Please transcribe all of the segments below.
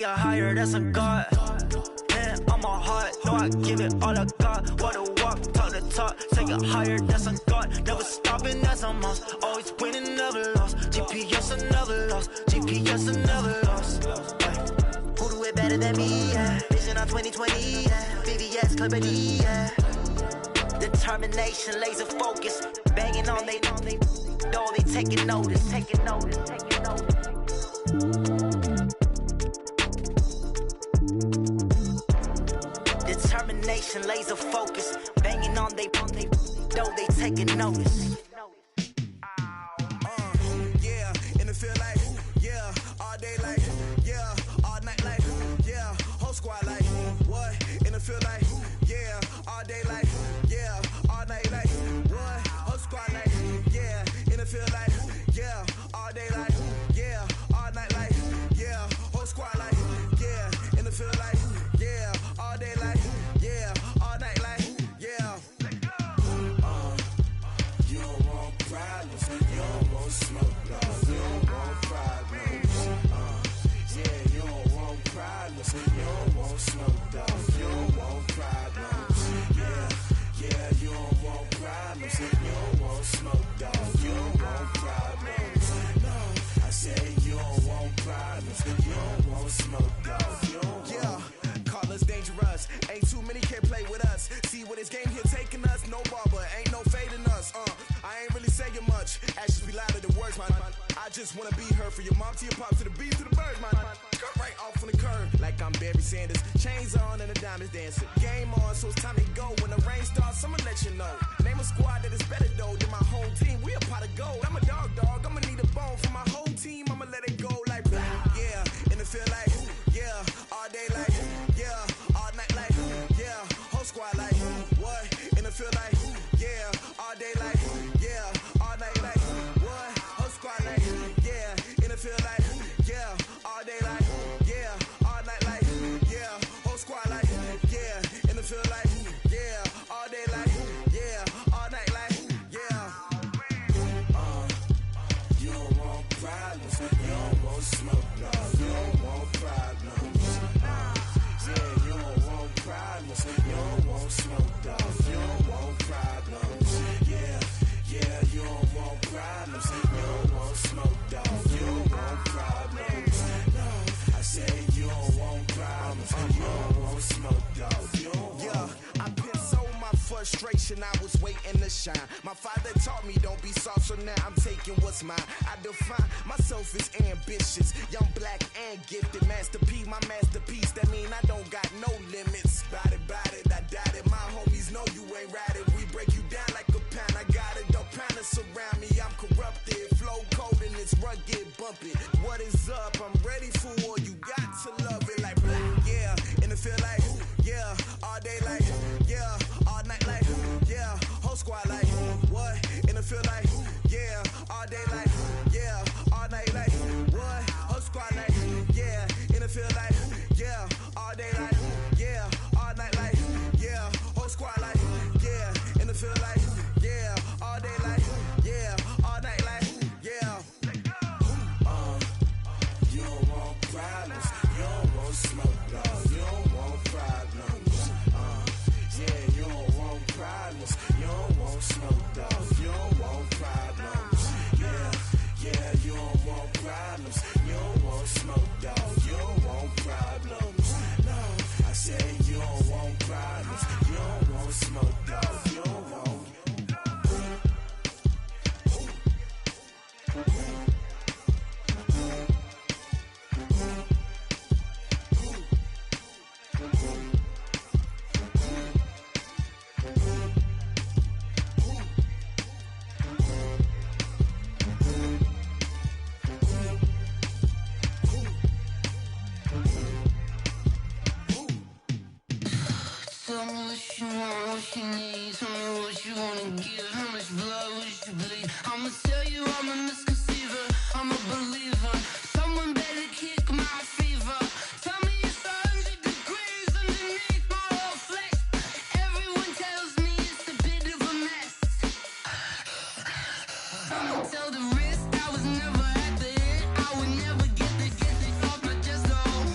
Yeah, higher, that's a God. Man, on my heart, know I give it all I got. Wanna walk, talk the talk, take it higher, that's a God. Never stopping, that's a must. Always winning, never lost. GPS, I never lost. GPS, I never lost. Who do it better than me? Yeah. Vision on 2020, yeah. VVS, Clippity, yeah. Determination, laser focus. Banging on they know they taking notice. Determination, laser focus, banging on they know they taking notice. Yeah, and it feel like, yeah, all day like, yeah, all night like, yeah, whole squad like, what? And it feel like, yeah, all day like, yeah, all night like, what? Whole squad like, yeah, and it feel like, yeah, all day like, yeah, all night like, yeah, whole squad like, yeah, and it feel like, yeah, all day like, yeah, all night like, yeah. You don't want problems, you don't want smoke, dog. You don't want problems. Yeah, you don't want problems, you don't want smoke, dog. You don't want problems. Yeah, you don't want problems, you don't want smoke, dog. You don't want problems. No, I say you don't want problems, you don't want smoke, dog. You don't want. Call us dangerous. Ain't too many can play with us. See where this game here taking us. No barber, ain't no fading us. I ain't really saying much. Actions be louder than words, man. I just wanna be heard from your mom to your pop to the beat to the birds, man. Cut right off on the curve, like I'm Barry Sanders. Chains on and the diamonds dancing. Game on, so it's time to go. When the rain starts, I'ma let you know. Name a squad that is better though than my home team. We a pot of gold. I'm a dog. I'ma need a bone for my whole team. I'ma let it go like blah. Yeah, and it feel like yeah, all day like yeah, all night like yeah, whole squad like what? And it feel like yeah, all day like yeah, all night like what? Whole squad like yeah, and it feel like yeah, all day like yeah, all night like yeah, whole squad like yeah, and it feel like yeah, all day like yeah, all night like yeah. You don't want problems, you don't want smoke, no, you don't want problems. Yeah, you don't want problems, you don't want smoke, dog. You don't want problems. Yeah, you don't want problems, you don't want smoke, dog. You don't want problems. No, I say you don't want problems, you don't want smoke, dog. You don't want. Yeah, I've been so my frustration, I was waiting to shine. My father taught me don't be soft, so now I'm taking what's mine. I define myself as ambitious, young, black, and gifted. Master P, my masterpiece. That mean I don't got no limits. Bout it, I doubt it. My homies know you ain't ride it. We break you down like a pound. I got it, don't pound to surround me. I'm corrupted, flow cold and it's rugged, bumpy. What is up? I'm ready for war. You got to love it like blah. Yeah, and it feel like yeah, all day like yeah, all night like yeah, whole squad like what? And it feel like yeah, all day like yeah, all night like what? Whole squad like yeah, and it feel like yeah, all day like yeah, all night like yeah, whole squad like yeah, and it feel like yeah, all day like yeah, all night like yeah. You don't want problems, you don't want smoke, dog. You don't want problems. Yeah, you don't want problems, you don't want smoke, dog. You don't want problems. Yeah, you don't want problems, you don't want smoke, dog. You don't want problems. No, I say you don't want problems, you don't want smoke, dog. You don't want. Tell me what you want, what you need. Tell me what you wanna give. How much blood would you bleed? I'ma tell you I'm a misconceiver. I'm a believer. Someone better kick my fever. Tell me it's 100 degrees underneath my whole flesh. Everyone tells me it's a bit of a mess. I'ma tell the risk I was never at the end. I would never get the off my chest though.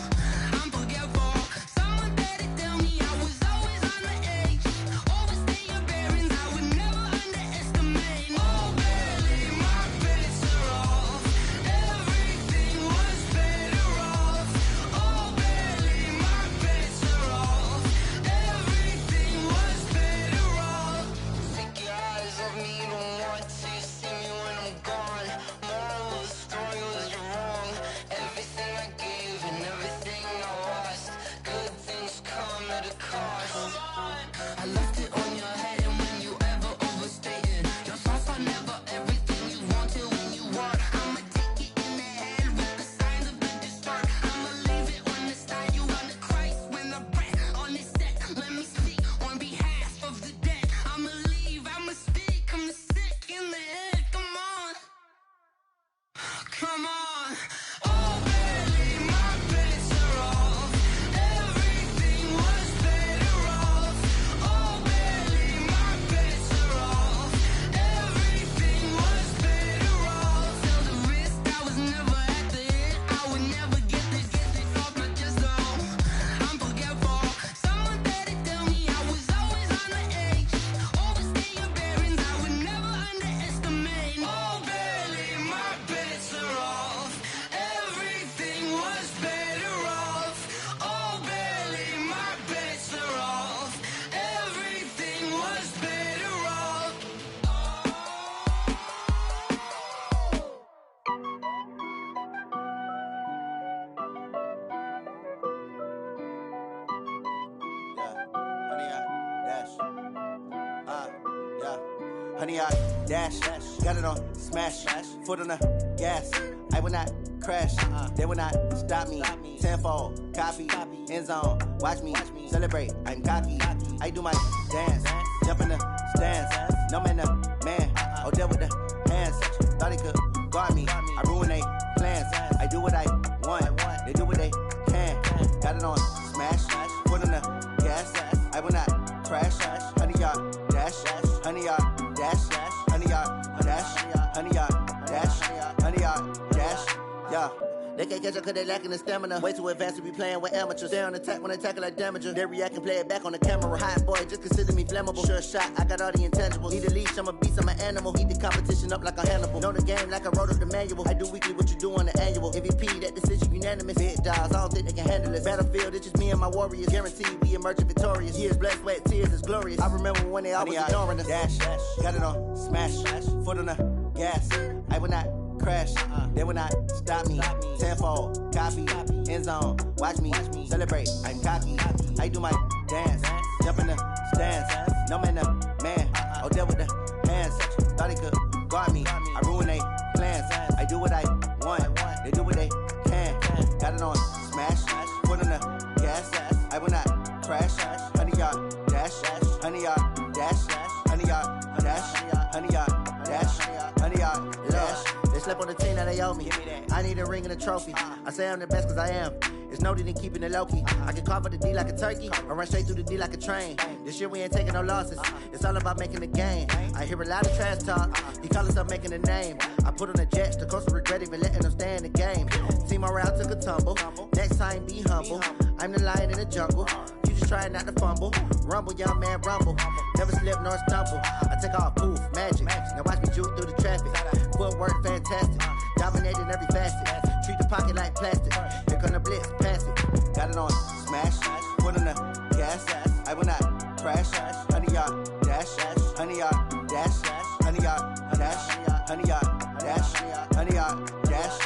honey yard dash. Got it on smash, foot on the gas. I will not crash, they will not stop me. Tenfold, copy, end zone, watch me celebrate. I'm cocky, I do my dance, jump in the stands. No man, the man, oh deal with the hands. Thought he could guard me, I ruin they plans. I do what I want, they do what they can. Got it on smash, foot on the gas. I will not crash, honey yard dash, honey yard dash, honey yard dash, honey yard dash, honey yard dash, yeah. They can't catch up cause they lacking the stamina. Way too advanced to be playing with amateurs. Stay on attack when they tackle like damager. They react and play it back on the camera. Hot boy, just consider me flammable. Sure shot, I got all the intangibles. Need a leash, I'm a beast, I'm an animal. Heat the competition up like a Hannibal. Know the game like I wrote up the manual. I do weekly what you do on the annual. MVP, that decision unanimous. Big dogs, I don't think they can handle it. Battlefield, it's just me and my warriors. Guaranteed we emerging victorious. Years, blood, sweat, tears, it's glorious. I remember when they always ignoring us. Dash, got it on smash, foot on the gas. I will not crash, they will not stop me. Tenfold, copy, end zone, watch me celebrate. I'm cocky, I do my dance, jump in the stands. No man, the man, oh deal with the hands. Thought he could guard me, I ruin they plans. I do what I want, they do what they can. Got it on smash, foot on the gas. I will not crash, honey yard dash, honey yard dash, honey yard dash, honey yard dash, honey yard dash. They slept on the team that they owe me. I need a ring and a trophy. I say I'm the best cause I am. It's no need in keeping it low-key. I can carve for the D like a turkey, or run straight through the D like a train. This year we ain't taking no losses. It's all about making the game. I hear a lot of trash talk. He call himself making a name. I put on the Jets, the coach will regret even letting them stay in the game. Team morale took a tumble. Next time be humble. I'm the lion in the jungle. You just trying not to fumble. Rumble, young man, rumble. Never slip nor stumble. I take off, poof, magic. Now watch me juke through the traffic. Footwork fantastic. Dominating every facet. Treat the pocket like plastic. Here come the blitz, pass it. Got it on smash, foot on the gas. I will not crash, honey yard dash, honey yard dash, honey yard dash, honey yard dash, honey yard dash.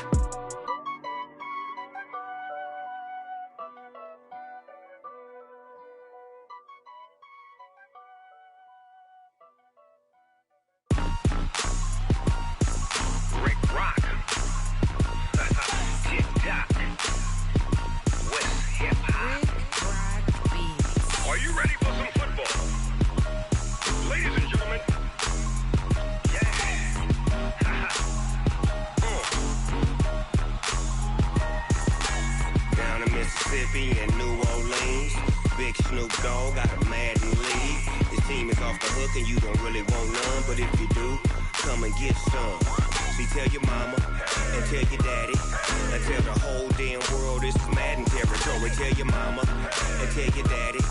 And New Orleans, Big Snoop Dogg got a Madden league. His team is off the hook and you don't really want none, but if you do, come and get some. See, tell your mama and tell your daddy and tell the whole damn world this is Madden territory. Tell your mama and tell your daddy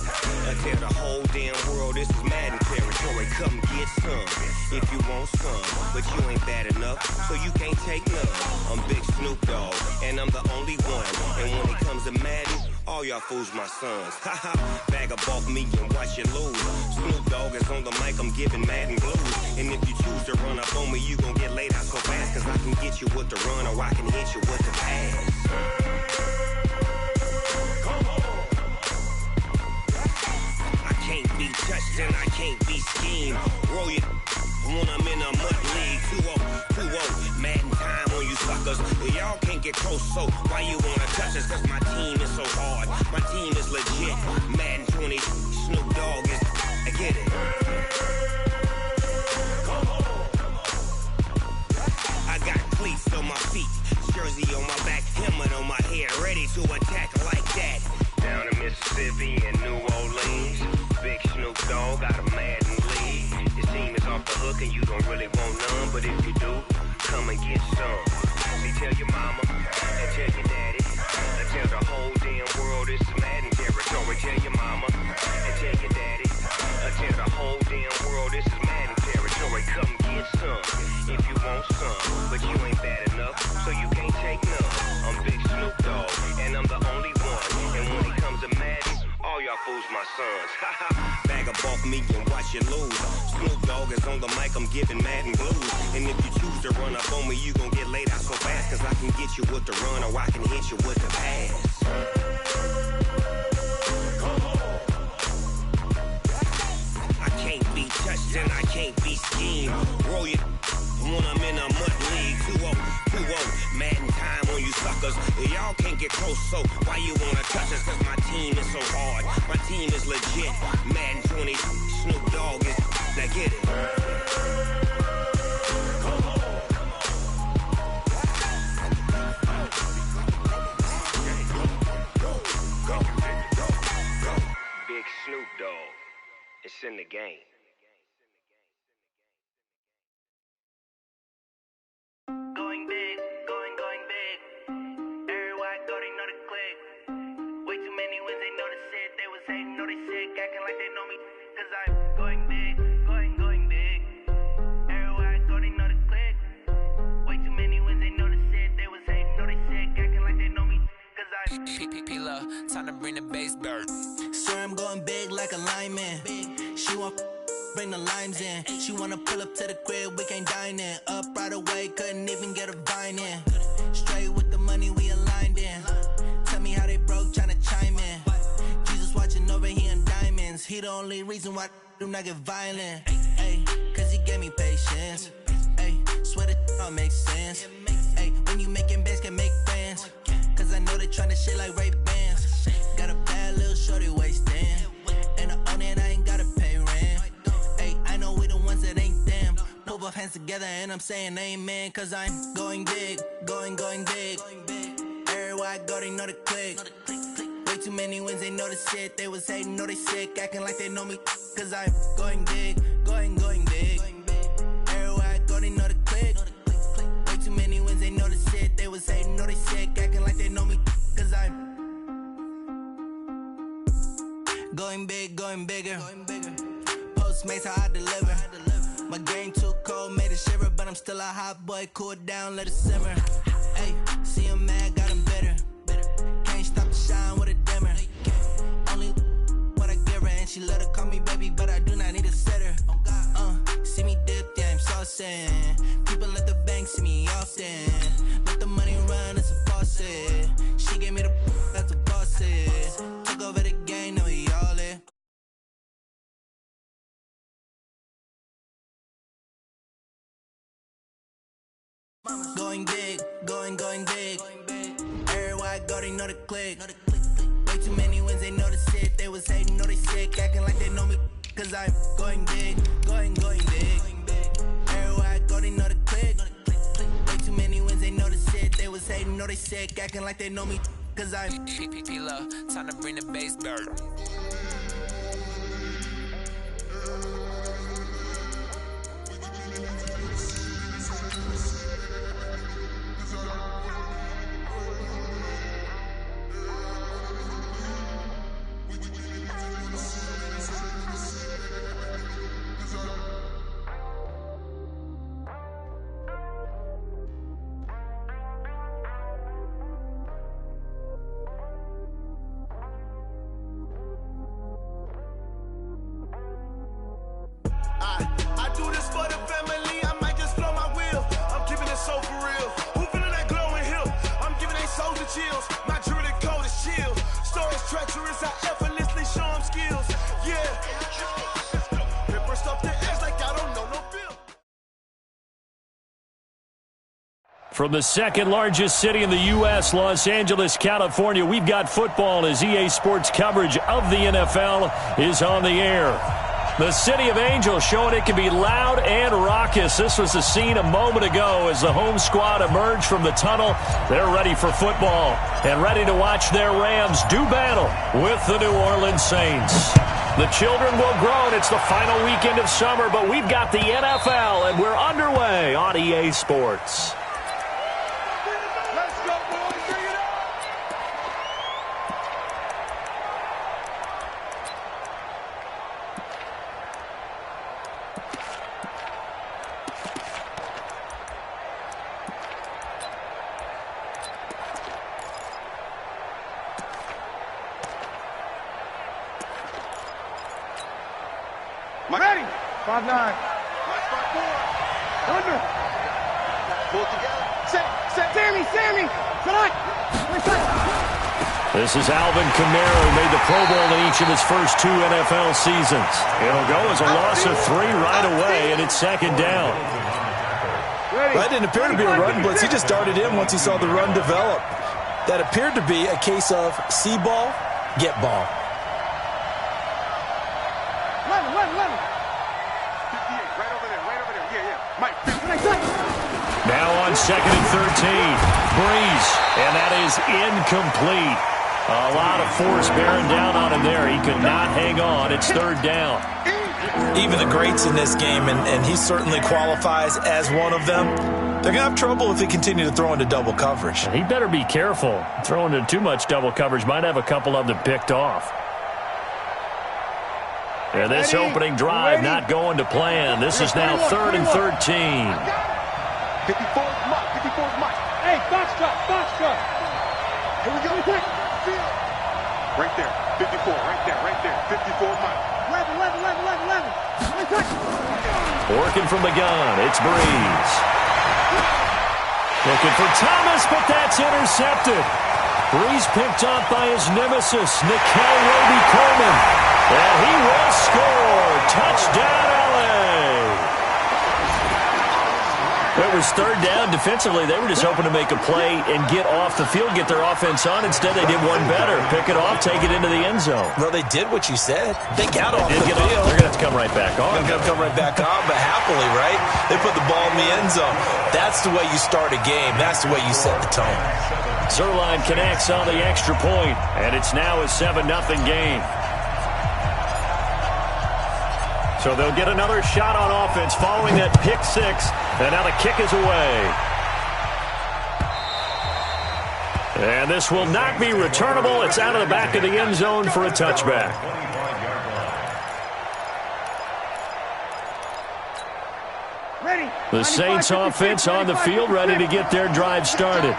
and tell the whole damn world this is Madden territory. Come get some if you want some, but you ain't bad enough, so you can't take none. I'm Big Snoop Dogg and I'm the only one, and when it comes to Madden, all y'all fools my sons. Haha, bag up off me and watch you lose. Snoop Dogg is on the mic, I'm giving Madden blues. And if you choose to run up on me, you gon' get laid out so fast, cause I can get you with the run or I can hit you with the pass. I can't be touched and I can't be schemed. Roll you when I'm in a mud league. 2-0, Madden time on you suckers. Y'all can't get close, so why you wanna touch us? Cause my team is so hard, my team is legit. Madden 20, Snoop Dogg is, I get it. I got cleats on my feet, jersey on my back, helmet on my head, ready to attack like that. Down in Mississippi and New Orleans, Big Snoop Dogg got a Madden league. His team is off the hook and you don't really want none, but if you do, come and get some. See, tell your mama and tell your daddy and tell the whole damn world this is Madden territory. Tell your mama and tell your daddy and tell the whole damn world this is Madden territory. Come get some if you want some, but you ain't bad enough, so you can't take none. I'm Big Snoop Dogg and I'm the only one, and when it comes to Madden, all y'all fools my sons. Bag up off me and watch you lose. Snoop Dogg is on the mic, I'm giving Madden blues. And if you choose to run up on me, you gon' get laid out so fast, cause I can get you with the run or I can hit you with the pass. I can't be touched and I can't be schemed. team. Roll your when I'm in a mud league. 2-0, Madden time on you suckers. Y'all can't get close, so why you wanna touch us? Cause my team is so hard. My team is legit. Madden 20, Snoop Dogg is. Now get it. Big Snoop Dogg. It's in the game. Going big, going big. Everywhere I go, they know the click. Way too many wins, they know the shit. They was hating, know they sick, acting like they know me. Cause I'm going big, going big. Everywhere I go, they know the click. Way too many wins, they know the shit. They was hating, know they sick, acting like they know me. Cause I'm P-P-P-Love, time to bring the bass bird. Sir, I'm going big like a lineman. She want bring the limes in. She wanna pull up to the crib, we can't dine in. Up right away, couldn't even get a vine in. Straight with the money, we aligned in. Tell me how they broke, tryna chime in. Jesus watching over, he in diamonds. He the only reason why I do not get violent. Ay, cause he gave me patience. Ay, swear that all makes sense. Ay, when you making bands, can make friends. Cause I know they tryna shit like Ray-Bans. Got a bad little shorty wasting. And I own it, I ain't gotta pay rent. Ay, I know we the ones that ain't them. Put both hands together and I'm saying amen. Cause I'm going big, going big. Everywhere I go, they know the click. Way too many wins, they know the shit. They was hating, know they sick, acting like they know me. Cause I'm going big, going big. Everywhere I go, they know the click. Way too many wins, they know the shit. They was hating, know they sick, acting like they know me. Cause I'm going big, going bigger. Postmates, how I deliver. My game too cold, made it shiver. But I'm still a hot boy, cool down, let it simmer. Hey, see him mad, got him bitter. Can't stop the shine with a dimmer. Only what I give her, and she let her call me baby, but I do not need a sitter. See me dip, yeah, I'm saucing. People at the bank see me often. Let the money run, it's a faucet. She gave me the that's a boss is. Took over the game, now we all in. Going big, going big. Everywhere I go, they know the click. Way too many wins, they know the shit. They was hating, know they sick, acting like they know me. Cause I'm going big, going big. Everywhere I go, they know the click. Way too many wins, they know the shit. They was hating, know they sick, acting like they know me. Cause I'm P-P-P-Love, time to bring the bass bird. I do this for the family, I might just blow my wheel. I'm keeping it so for real. Who feeling that glowing hill? I'm giving they souls the chills. My jewelry code is chill. Stories treacherous, I effortlessly show them skills. Yeah. Hit burst up the edge like I don't know no feel. From the second largest city in the U.S., Los Angeles, California, we've got football as EA Sports coverage of the NFL is on the air. The City of Angels showing it can be loud and raucous. This was the scene a moment ago as the home squad emerged from the tunnel. They're ready for football and ready to watch their Rams do battle with the New Orleans Saints. The children will grow, and it's the final weekend of summer, but we've got the NFL, and we're underway on EA Sports. Let's go, boys. Bring it up. Ready. 5'9". Under. Pull it together. Sammy. Tonight. This is Alvin Kamara, who made the Pro Bowl in each of his first 2 NFL seasons. It'll go as a loss of 3 right away, and it's second down. That didn't appear to be a run blitz. He just darted in once he saw the run develop. That appeared to be a case of see ball, get ball. 11. Right over there. Yeah. Mike. Now on second and 13, Breeze, and that is incomplete. A lot of force bearing down on him there. He could not hang on. It's third down. Even the greats in this game, and he certainly qualifies as one of them, they're going to have trouble if they continue to throw into double coverage. He better be careful. Throwing into too much double coverage might have a couple of them picked off. And this opening drive not going to plan. This is now third and 13. 54 Mike. Hey, box truck. Here we go. Right there. 54. Right there. 54 Mike. 11. Working from the gun. It's Breeze. Looking for Thomas, but that's intercepted. Breeze picked off by his nemesis, Nickel Roby-Coleman. And he will score. Touchdown, LA. It was third down defensively. They were just hoping to make a play and get off the field, get their offense on. Instead, they did one better. Pick it off, take it into the end zone. Well, they did what you said. They got off the field. They're going to have to come right back on. They're going to come right back on, but happily, right? They put the ball in the end zone. That's the way you start a game. That's the way you set the tone. Zuerlein connects on the extra point, and it's now a 7-0 game. So they'll get another shot on offense following that pick six, and now the kick is away. And this will not be returnable. It's out of the back of the end zone for a touchback. The Saints offense on the field, ready to get their drive started.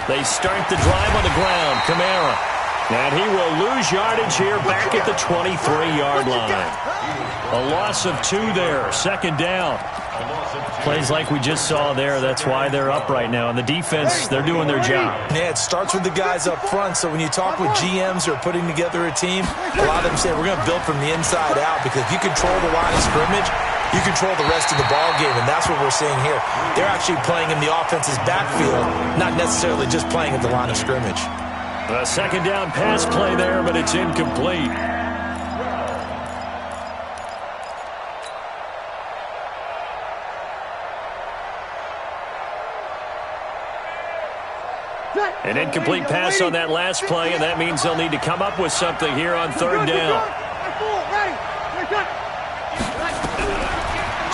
They start the drive on the ground. Kamara. And he will lose yardage here back at the 23-yard line. A loss of 2 there. Second down. Plays like we just saw there. That's why they're up right now. And the defense, they're doing their job. Yeah, it starts with the guys up front. So when you talk with GMs who are putting together a team, a lot of them say we're going to build from the inside out, because if you control the line of scrimmage, you control the rest of the ball game, and that's what we're seeing here. They're actually playing in the offense's backfield, not necessarily just playing at the line of scrimmage. A second down pass play there, but it's incomplete. An incomplete pass on that last play, and that means they'll need to come up with something here on third down.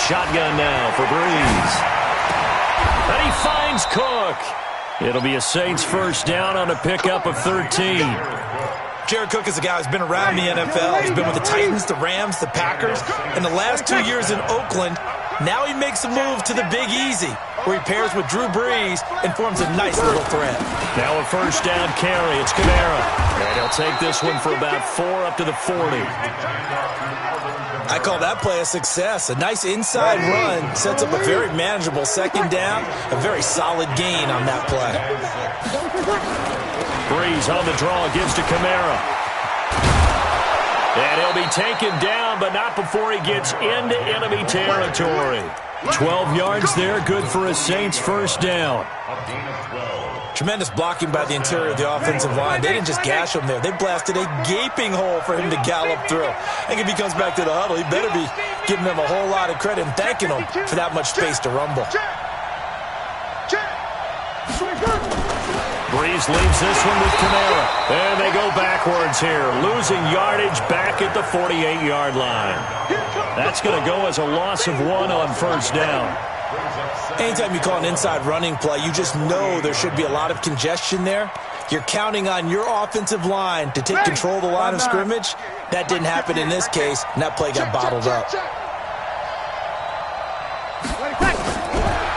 Shotgun now for Breeze. And he finds Cook. It'll be a Saints first down on a pickup of 13. Jared Cook is a guy who's been around the NFL. He's been with the Titans, the Rams, the Packers. In the last 2 years in Oakland, now he makes a move to the Big Easy, where he pairs with Drew Brees and forms a nice little threat. Now a first down carry. It's Kamara. And he'll take this one for about 4 up to the 40. I call that play a success. A nice inside run sets up a very manageable second down. A very solid gain on that play. Breeze on the draw, gives to Kamara. And he'll be taken down, but not before he gets into enemy territory. 12 yards there, good for a Saints first down. Tremendous blocking by the interior of the offensive line. They didn't just gash him there. They blasted a gaping hole for him to gallop through. And if he comes back to the huddle, he better be giving them a whole lot of credit and thanking them for that much space to rumble. Breeze leaves this one with Kamara. And they go backwards here, losing yardage back at the 48-yard line. That's going to go as a loss of 1 on first down. Anytime you call an inside running play, you just know there should be a lot of congestion there. You're counting on your offensive line to take control of the line of scrimmage. That didn't happen in this case, and that play got bottled up.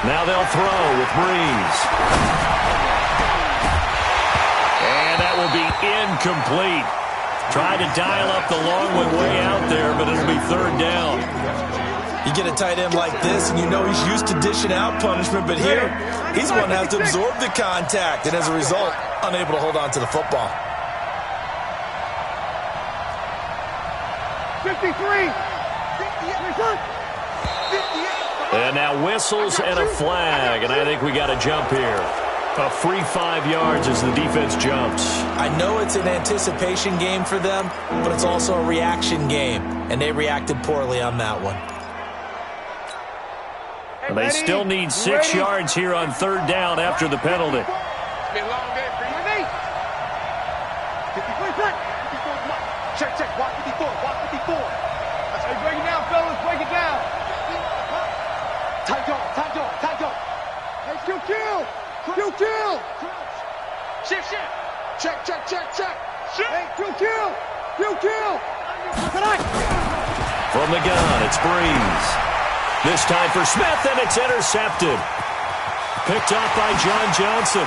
Now they'll throw with Breeze. And that will be incomplete. Tried to dial up the long one way out there, but it'll be third down. You get a tight end like this, and you know he's used to dishing out punishment, but here, he's the one that has to absorb the contact, and as a result, unable to hold on to the football. 53. And now whistles and a flag, and I think we got a jump here. A free 5 yards as the defense jumps. I know it's an anticipation game for them, but it's also a reaction game, and they reacted poorly on that one. And they still need 6 yards here on 3rd down after the penalty. Check, check, watch 54, watch 54. That's how you break it down, fellas, break it down. Tight jaw, tight jaw, tight jaw. Hey, kill. Shift. Check. Hey, kill. From the gun, it's Breeze. This time for Smith, and it's intercepted. Picked off by John Johnson.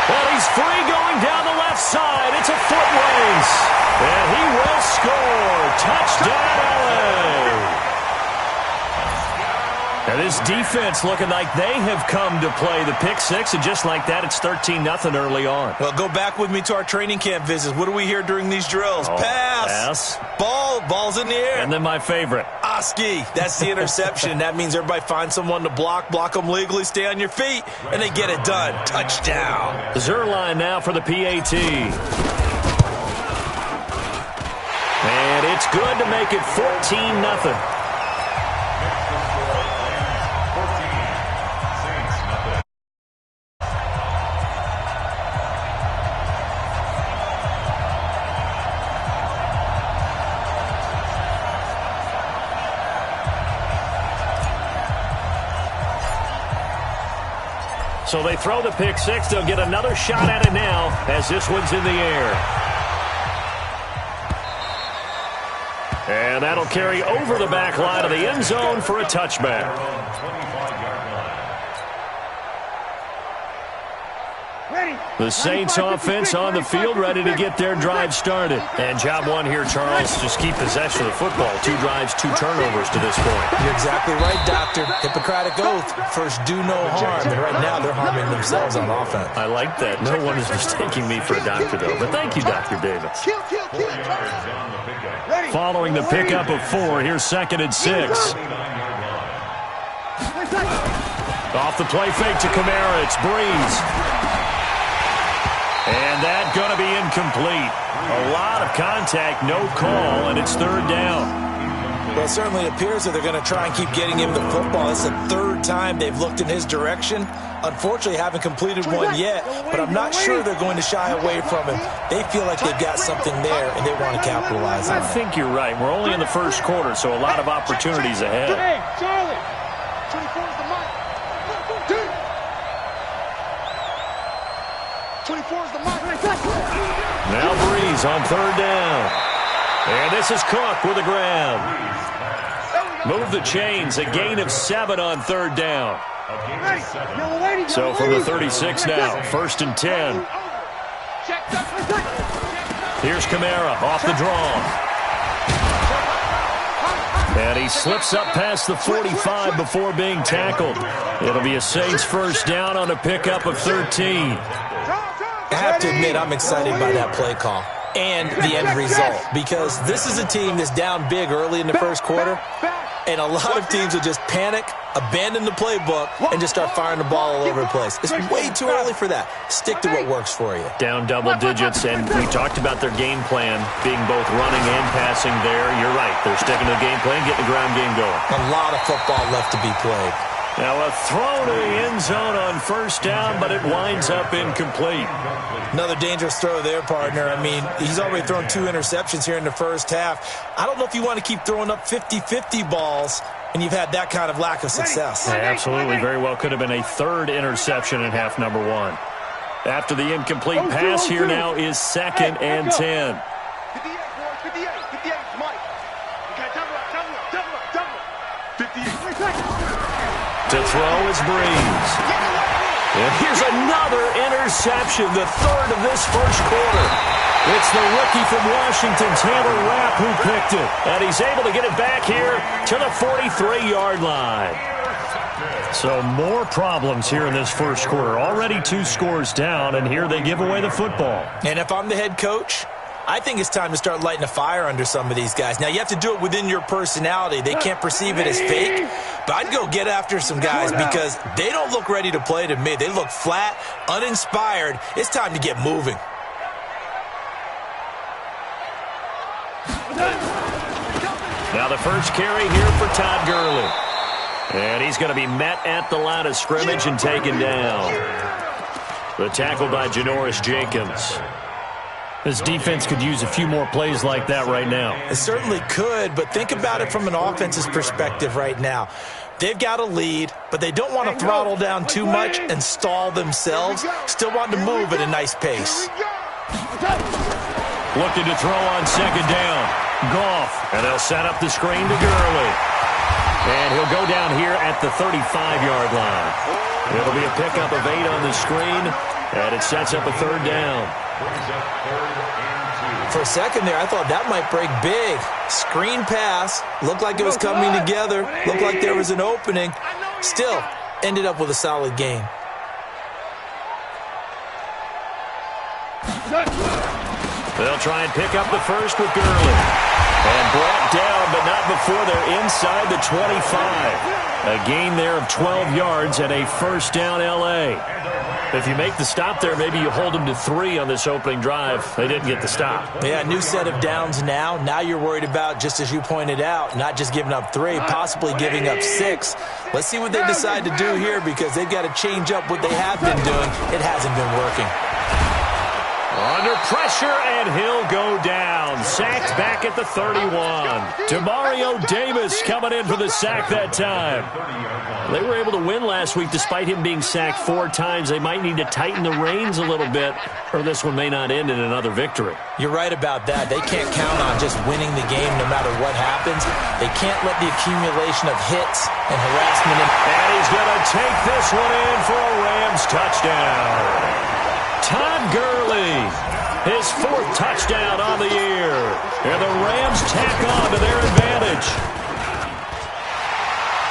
Well, he's free going down the left side. It's a foot race. And he will score. Touchdown, LA. And this defense looking like they have come to play the pick six, and just like that, it's 13-0 early on. Well, go back with me to our training camp visits. What do we hear during these drills? Pass. Ball's in the air. And then my favorite. Oski. That's the interception. That means everybody finds someone to block them legally, stay on your feet, and they get it done. Touchdown. Zuerlein now for the PAT. And it's good to make it 14-0. So they throw the pick six. They'll get another shot at it now as this one's in the air. And that'll carry over the back line of the end zone for a touchback. The Saints offense on the field, ready to get their drive started. And job one here, Charles, just keep possession of the football. 2 drives, 2 turnovers to this point. You're exactly right, Doctor. Hippocratic oath, first do no harm. And right now they're harming themselves on offense. I like that. No one is mistaking me for a doctor, though. But thank you, Dr. Davis. Following the pickup of 4, here's 2nd and 6. Off the play fake to Kamara, it's Breeze. And that's going to be incomplete. A lot of contact, no call, and it's 3rd down. Well, it certainly appears that they're going to try and keep getting him the football. It's the 3rd time they've looked in his direction. Unfortunately, haven't completed one yet, but I'm not sure they're going to shy away from him. They feel like they've got something there, and they want to capitalize on it. I think you're right. We're only in the first quarter, so a lot of opportunities ahead. Hey, Charlie. 24 is the mic. 24 is the mic. Now Breeze on 3rd down. And this is Cook with a grab. Move the chains, a gain of 7 on 3rd down. So from the 36 now, 1st and 10. Here's Kamara off the draw. And he slips up past the 45 before being tackled. It'll be a Saints 1st down on a pickup of 13. I have to admit, I'm excited by that play call and the end result, because this is a team that's down big early in the first quarter, and a lot of teams will just panic, abandon the playbook, and just start firing the ball all over the place. It's way too early for that. Stick to what works for you. Down double digits, and we talked about their game plan being both running and passing there. You're right. They're sticking to the game plan, getting the ground game going. A lot of football left to be played. Now a throw to the end zone on 1st down, but it winds up incomplete. Another dangerous throw there, partner. I mean, he's already thrown 2 interceptions here in the first half. I don't know if you want to keep throwing up 50-50 balls and you've had that kind of lack of success. Yeah, absolutely. Very well could have been a 3rd interception in half number 1. After the incomplete pass, here now is 2nd and 10. 58. To throw is Breeze. And here's another interception, the 3rd of this first quarter. It's the rookie from Washington, Taylor Rapp, who picked it. And he's able to get it back here to the 43-yard line. So more problems here in this first quarter. Already 2 scores down, and here they give away the football. And if I'm the head coach, I think it's time to start lighting a fire under some of these guys. Now, you have to do it within your personality. They can't perceive it as fake. But I'd go get after some guys because they don't look ready to play to me. They look flat, uninspired. It's time to get moving. Now the first carry here for Todd Gurley. And he's going to be met at the line of scrimmage and taken down. The tackle by Janoris Jenkins. This defense could use a few more plays like that right now. It certainly could, but think about it from an offense's perspective right now. They've got a lead, but they don't want to throttle down too much and stall themselves. Still want to move at a nice pace. Looking to throw on second down. Goff, and they'll set up the screen to Gurley. And he'll go down here at the 35-yard line. It'll be a pickup of 8 on the screen, and it sets up a third down. For a second there, I thought that might break big. Screen pass. Looked like it was coming together. Looked like there was an opening. Still, ended up with a solid gain. They'll try and pick up the first with Gurley. And brought down, but not before they're inside the 25. A gain there of 12 yards and a first down L.A. If you make the stop there, maybe you hold them to 3 on this opening drive. They didn't get the stop. Yeah, new set of downs now. Now you're worried about, just as you pointed out, not just giving up 3, possibly giving up 6. Let's see what they decide to do here because they've got to change up what they have been doing. It hasn't been working. Under pressure, and he'll go down. Sacked back at the 31. Demario Davis coming in for the sack that time. They were able to win last week despite him being sacked 4 times. They might need to tighten the reins a little bit, or this one may not end in another victory. You're right about that. They can't count on just winning the game no matter what happens. They can't let the accumulation of hits and harassment. And he's going to take this one in for a Rams touchdown. Todd Gurley, his 4th touchdown on the year. And the Rams tack on to their advantage.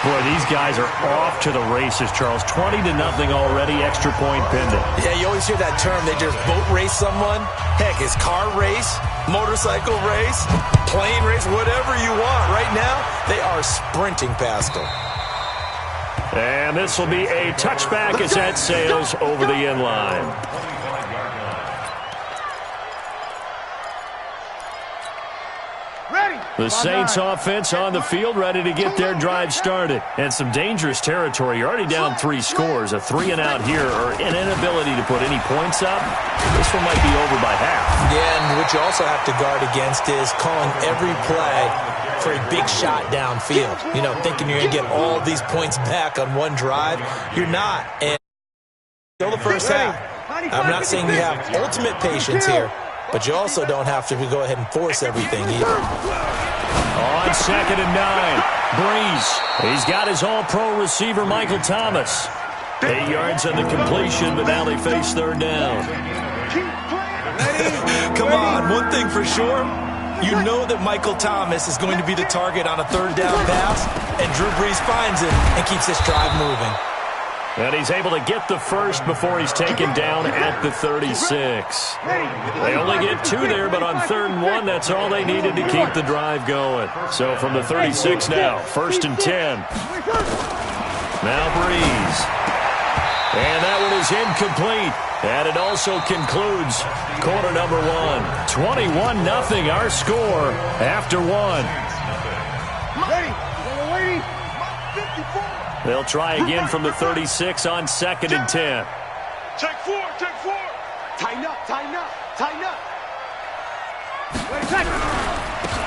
Boy, these guys are off to the races, Charles. 20-0 already, extra point pending. Yeah, you always hear that term. They just boat race someone. Heck, it's car race, motorcycle race, plane race, whatever you want. Right now, they are sprinting past them. And this will be a touchback as that sails over the end line. The Saints offense on the field, ready to get their drive started. And some dangerous territory. You're already down 3 scores. A 3-and-out here, or an inability to put any points up. This one might be over by half. Yeah, and what you also have to guard against is calling every play for a big shot downfield. You know, thinking you're going to get all these points back on one drive. You're not. And still the first half. I'm not saying you have ultimate patience here, but you also don't have to go ahead and force everything either. On 2nd and 9, Breeze. He's got his all-pro receiver, Michael Thomas. 8 yards on the completion, but now they face 3rd down. Come on, one thing for sure. You know that Michael Thomas is going to be the target on a 3rd down pass, and Drew Brees finds him and keeps this drive moving. And he's able to get the first before he's taken down at the 36. They only get 2 there, but on 3rd and 1, that's all they needed to keep the drive going. So from the 36 now, 1st and 10. Now Breeze. And that one is incomplete. And it also concludes quarter number 1. 21-0 our score after 1. They'll try again from the 36 on 2nd and 10. Take 4, take 4. Tighten up, tighten up, tighten up.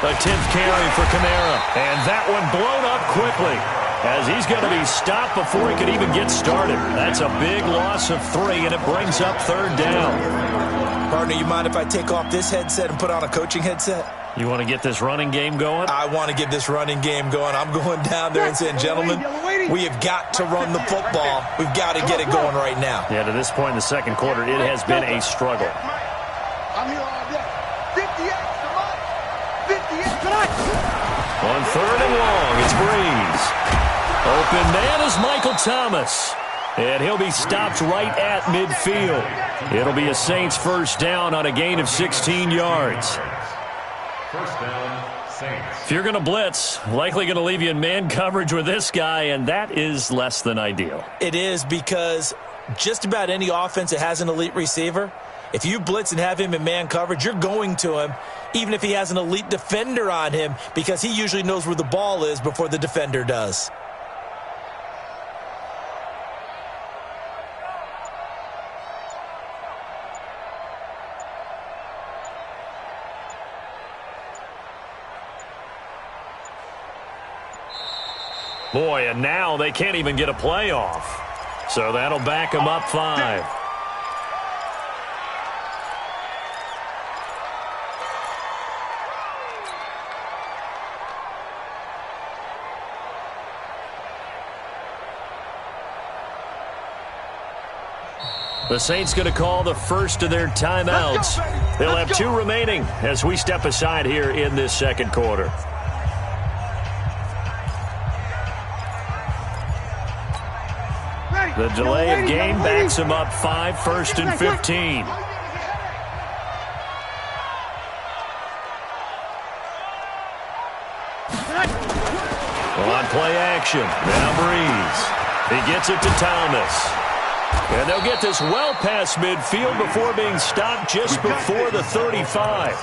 A 10th carry for Kamara. And that one blown up quickly, as he's going to be stopped before he can even get started. That's a big loss of 3, and it brings up 3rd down. Partner, you mind if I take off this headset and put on a coaching headset? You want to get this running game going? I want to get this running game going. I'm going down there and saying, gentlemen, we have got to run the football. We've got to get it going right now. Yeah, to this point in the 2nd quarter, it has been a struggle. I'm here all day. 58, Samaj. 58. On third and long, it's Breeze. Open man is Michael Thomas. And he'll be stopped right at midfield. It'll be a Saints first down on a gain of 16 yards. First down, Saints. If you're going to blitz, likely going to leave you in man coverage with this guy, and that is less than ideal. It is, because just about any offense that has an elite receiver, if you blitz and have him in man coverage, you're going to him, even if he has an elite defender on him, because he usually knows where the ball is before the defender does. Boy, and now they can't even get a playoff. So that'll back them up 5. The Saints going to call the first of their timeouts. They'll have 2 remaining as we step aside here in this second quarter. The delay of game backs him up 5, 1st and 15. On play action, now Breeze. He gets it to Thomas. And they'll get this well past midfield before being stopped just before the 35.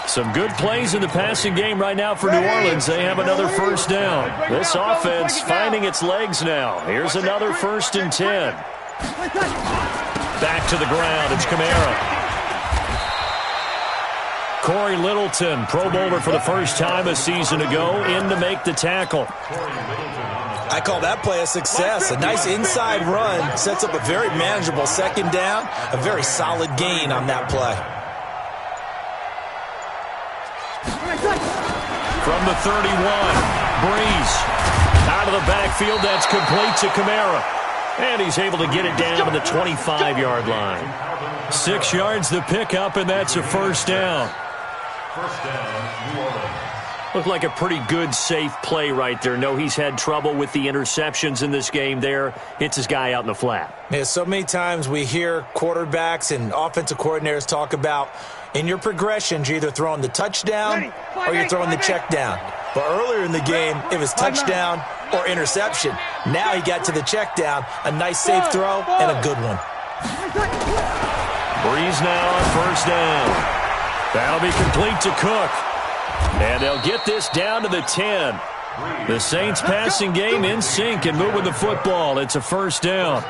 Some good plays in the passing game right now for New Orleans. They have another first down. This offense finding its legs now. Here's another 1st and 10. Back to the ground. It's Kamara. Corey Littleton, Pro Bowler for the first time a season ago, in to make the tackle. I call that play a success. A nice inside run sets up a very manageable second down. A very solid gain on that play. From the 31, Breeze. Out of the backfield, that's complete to Kamara. And he's able to get it down to the 25-yard line. 6 yards the pickup, and that's a first down. First down, New Orleans. Looked like a pretty good, safe play right there. No, he's had trouble with the interceptions in this game there. Hits his guy out in the flat. Yeah, so many times we hear quarterbacks and offensive coordinators talk about, in your progressions, you're either throwing the touchdown or you're throwing the check down. But earlier in the game, it was touchdown or interception. Now he got to the check down. A nice, safe throw and a good one. Breeze now on first down. That'll be complete to Cook. And they'll get this down to the 10. The Saints passing game in sync and moving the football. It's a first down.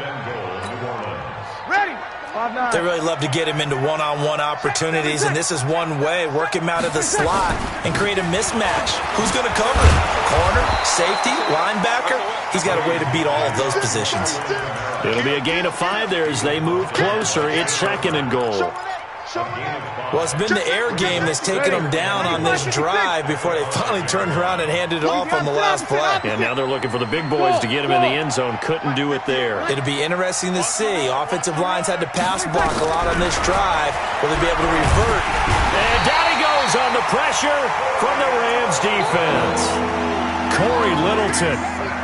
They really love to get him into one-on-one opportunities, and this is one way. Work him out of the slot and create a mismatch. Who's going to cover him? Corner, safety, linebacker? He's got a way to beat all of those positions. It'll be a gain of 5 there as they move closer. It's 2nd and goal. Well, it's been the air game that's taken them down on this drive before they finally turned around and handed it off on the last play. And now they're looking for the big boys to get him in the end zone. Couldn't do it there. It'll be interesting to see. Offensive lines had to pass block a lot on this drive. Will they be able to revert? And down he goes on the pressure from the Rams defense. Corey Littleton.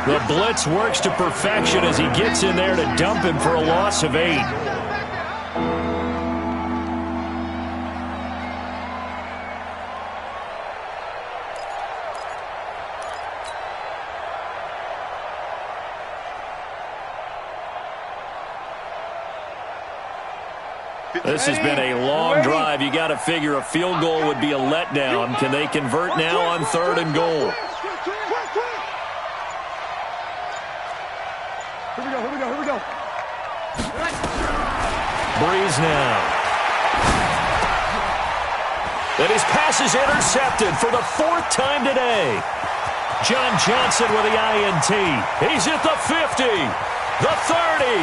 The blitz works to perfection as he gets in there to dump him for a loss of 8. This has been a long drive. You got to figure a field goal would be a letdown. Can they convert now on 3rd and goal? Here we go. Breeze now. And his pass is intercepted for the 4th time today. John Johnson with the INT. He's at the 50, the 30,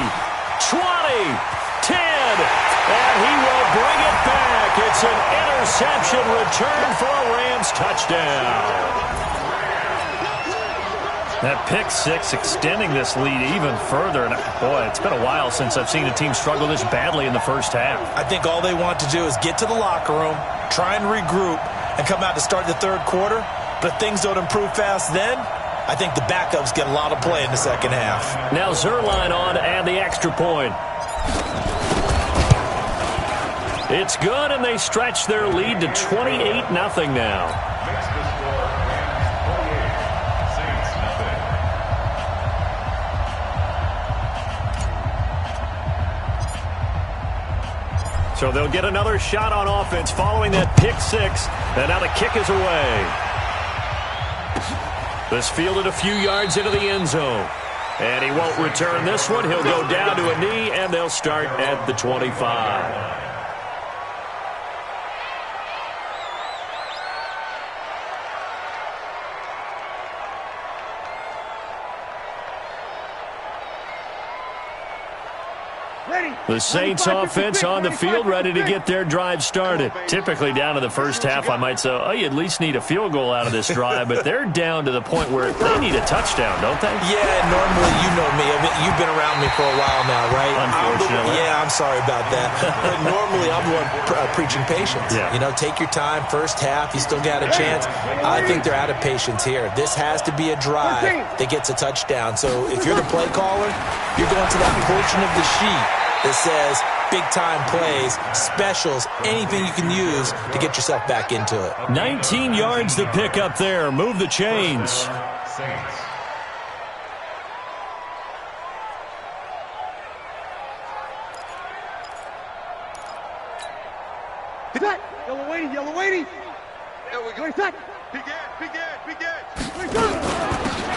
20, 10, and he will bring it back. It's an interception return for a Rams touchdown. That pick six extending this lead even further. And boy, it's been a while since I've seen a team struggle this badly in the first half. I think all they want to do is get to the locker room, try and regroup, and come out to start the third quarter. But if things don't improve fast then, I think the backups get a lot of play in the second half. Now Zuerlein on to add the extra point. It's good, and they stretch their lead to 28-0 now. Makes the score 28. Saints nothing. So they'll get another shot on offense following that pick six. And now the kick is away. This fielded a few yards into the end zone. And he won't return this one. He'll go down to a knee, and they'll start at the 25. The Saints offense on the field, ready to get their drive started. Typically down to the first half, I might say, oh, you at least need a field goal out of this drive, but they're down to the point where they need a touchdown, don't they? Yeah, normally, you know me. I mean, you've been around me for a while now, right? Unfortunately. I'm sorry about that. But normally, I'm the one preaching patience. Yeah. You know, take your time. First half, you still got a chance. I think they're out of patience here. This has to be a drive that gets a touchdown. So if you're the play caller, you're going to that portion of the sheet that says big-time plays, specials, anything you can use to get yourself back into it. 19 yards to pick up there. Move the chains. Saints. Yellow waiting, yellow waiting. There we go. Begin.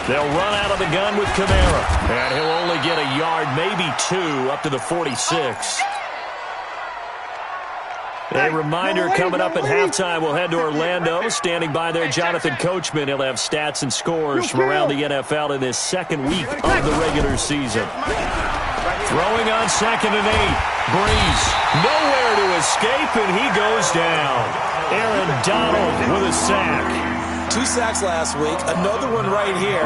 They'll run out of the gun with Kamara. And he'll only get a yard, maybe two, up to the 46. A reminder coming up at halftime, we'll head to Orlando. Standing by there, Jonathan Coachman. He'll have stats and scores from around the NFL in this second week of the regular season. Throwing on 2nd and 8. Breeze nowhere to escape, and he goes down. Aaron Donald with a sack. 2 sacks last week, another one right here.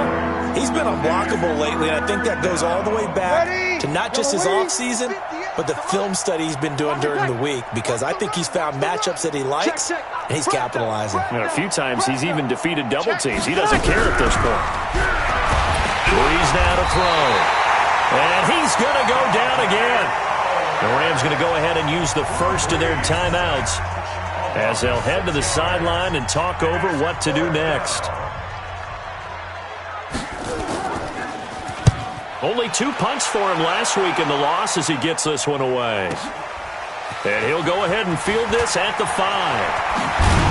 He's been unblockable lately, and I think that goes all the way back to not just his offseason, but the film study he's been doing during the week, because I think he's found matchups that he likes, and he's capitalizing. And a few times he's even defeated double teams. He doesn't care at this point. Breeze now to throw. And he's going to go down again. The Rams going to go ahead and use the first of their timeouts as they'll head to the sideline and talk over what to do next. Only 2 punts for him last week in the loss as he gets this one away. And he'll go ahead and field this at the 5.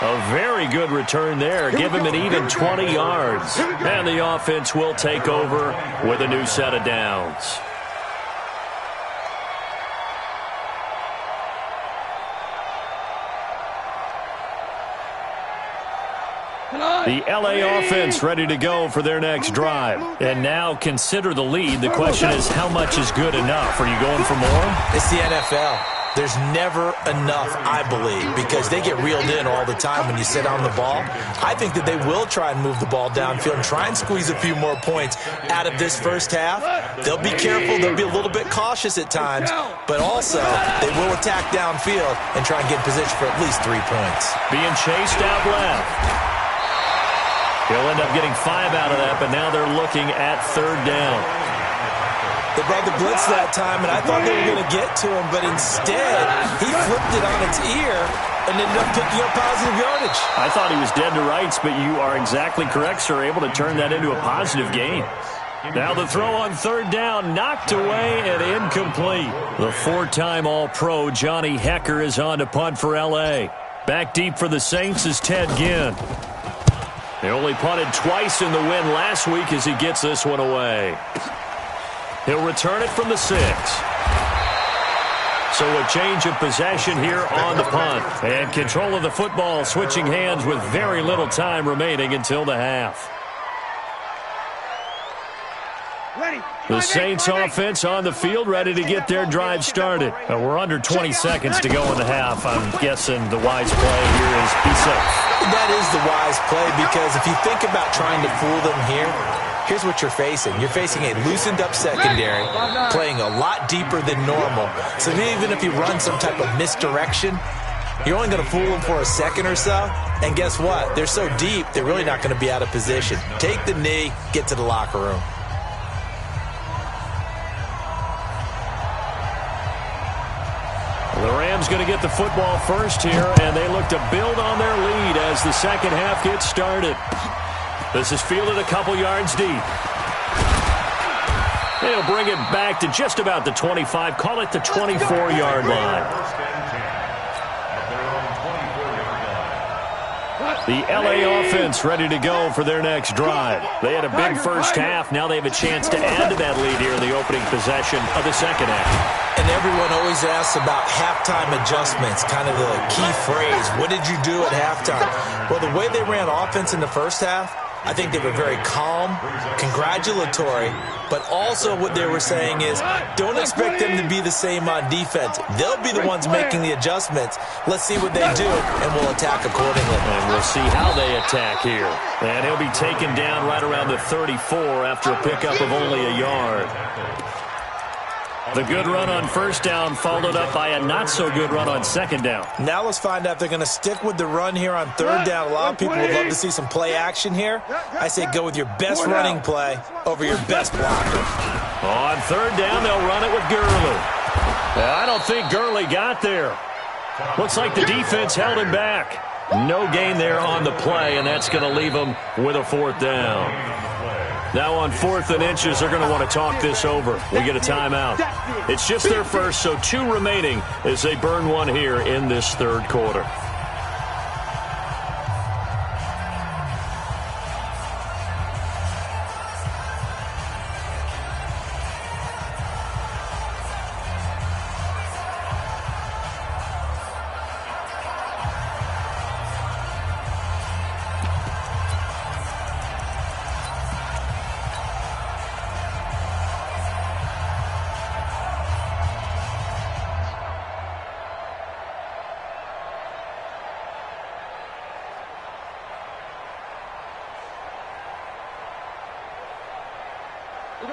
A very good return there. Give him an even 20 yards. And the offense will take over with a new set of downs. The LA offense ready to go for their next drive. And now consider the lead. The question is, how much is good enough? Are you going for more? It's the NFL. There's never enough, I believe, because they get reeled in all the time when you sit on the ball. I think that they will try and move the ball downfield and try and squeeze a few more points out of this first half. They'll be careful. They'll be a little bit cautious at times, but also they will attack downfield and try and get in position for at least 3 points. Being chased out left. He'll end up getting 5 out of that, but now they're looking at 3rd down. They brought the blitz that time, and I thought they were going to get to him, but instead, he flipped it on its ear and ended up picking up positive yardage. I thought he was dead to rights, but you are exactly correct, sir, able to turn that into a positive gain. Now the throw on 3rd down, knocked away and incomplete. The 4-time All-Pro Johnny Hekker is on to punt for L.A. Back deep for the Saints is Ted Ginn. They only punted twice in the win last week as he gets this one away. He'll return it from the 6. So a change of possession here on the punt. And control of the football switching hands with very little time remaining until the half. Ready. The Saints offense on the field, ready to get their drive started. We're under 20 seconds to go in the half. I'm guessing the wise play here is be safe. That is the wise play, because if you think about trying to fool them here, here's what you're facing. You're facing a loosened-up secondary, playing a lot deeper than normal. So even if you run some type of misdirection, you're only going to fool them for a second or so. And guess what? They're so deep, they're really not going to be out of position. Take the knee, get to the locker room. The Rams going to get the football first here, and they look to build on their lead as the second half gets started. This is fielded a couple yards deep. They'll bring it back to just about the 25, call it the 24-yard line. The LA offense ready to go for their next drive. They had a big first half. Now they have a chance to add to that lead here in the opening possession of the second half. And everyone always asks about halftime adjustments, kind of the key phrase. What did you do at halftime? Well, the way they ran offense in the first half, I think they were very calm, congratulatory, but also what they were saying is don't expect them to be the same on defense. They'll be the ones making the adjustments. Let's see what they do, and we'll attack accordingly. And we'll see how they attack here. And he'll be taken down right around the 34 after a pickup of only a yard. The good run on first down followed up by a not-so-good run on second down. Now let's find out if they're going to stick with the run here on third down. A lot of people would love to see some play action here. I say go with your best running play over your best blocker. On third down, they'll run it with Gurley. I don't think Gurley got there. Looks like the defense held him back. No gain there on the play, and that's going to leave him with a fourth down. Now on 4th and inches, they're going to want to talk this over. We get a timeout. It's just their first, so 2 remaining as they burn one here in this third quarter.